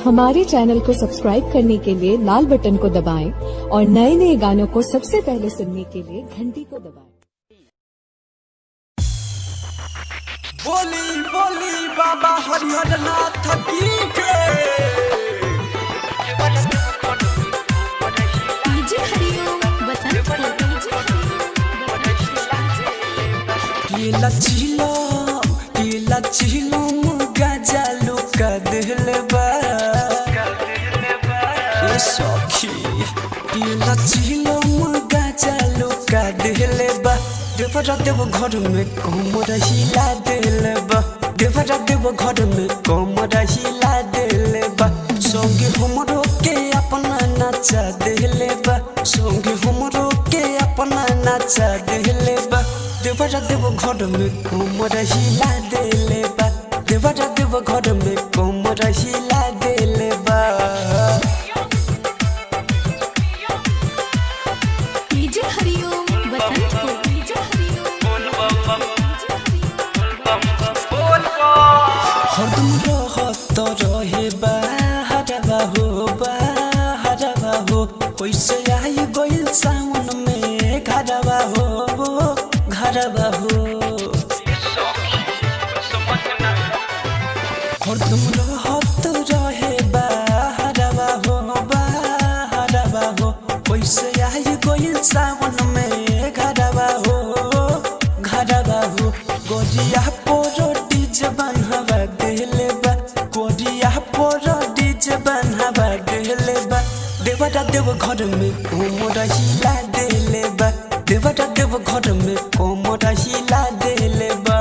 हमारे चैनल को सब्सक्राइब करने के लिए लाल बटन को दबाएं और नए नए गानों को सबसे पहले सुनने के लिए घंटी को दबाएं। बोली बोली बाबा हरिहर नाथ की चिलो मुगा जालू का दिल बा ये सखी चिलो मुगा जालू का दिल बा देवरा देव घर में कोमर हिला दिल बा देवरा देव घर में कोमर हिला दिल बा संगे हमरो के अपना नाचा दिल बा संगे हमरो के अपना नाचा दिल बा देवरा देव घर में कोमर हिला दिल बा देवरा देव घर में कोमर हिला दिल बा हरदम रहत रहे बा हरबा हो कैसे आई गइल सावन में घरबा हो हरदम रहत रहे बा हरबा हो कैसे आई गइल सावन में घरबा हो गोरिया पोरो डीजे बनहबा देले बा गोरिया पोरो डीजे बनहबा देले बा देवरा देव घर में कोमर हिला देले बा देवरा देव घर में कोमर हिला देले बा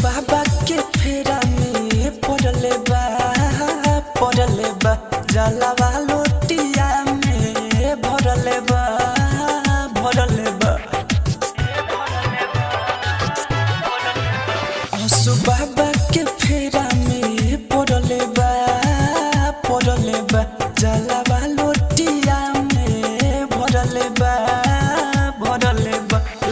बाबा के फेरा में पड़ले बा जलावा लोटिया में भरले बा बाबा के फेरा में पड़ले बा जलावा लोटिया में भरले बा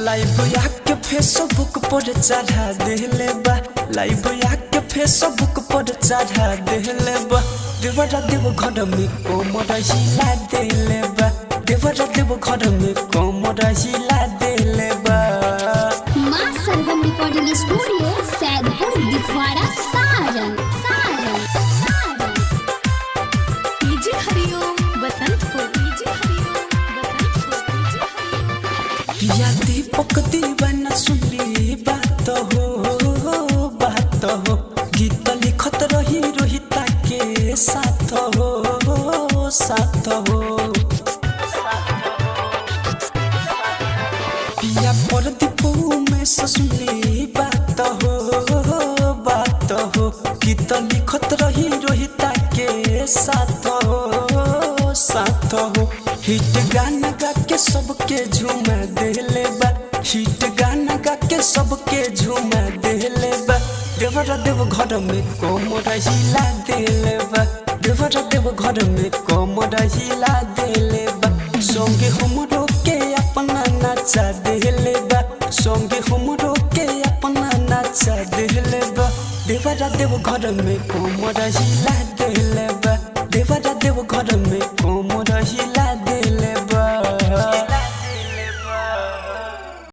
लाइव याके फेसबुक पर चढ़ा देले बा लाइव याके फेसबुक पर चढ़ा देले बा देवरा देव घर में कोमर हिला देले बा देवरा देव घर में कोमर हिला देले बा मां Sargam recording studio Saidpur Dikhwara Saran DJ Hariom Basantpur पिया दीपक दीवाना सुनली बात हो गीत लिखत रही रोहिता के साथ हो पिया प्रदीप में सुनली बात हो गीत लिखत रही रोहिता के साथ हो हिट गाना गा के सबके झूमा देले बा हिट गाना गा के सबके झूमा देले बा देवरा देव घर में कोमर हिला देले बा देवरा देव घर में कोमर हिला देले बा संगे हमरो के अपना नाचा देले बा संगे हमरो के अपना नाचा देले बा देवरा देव घर में कोमर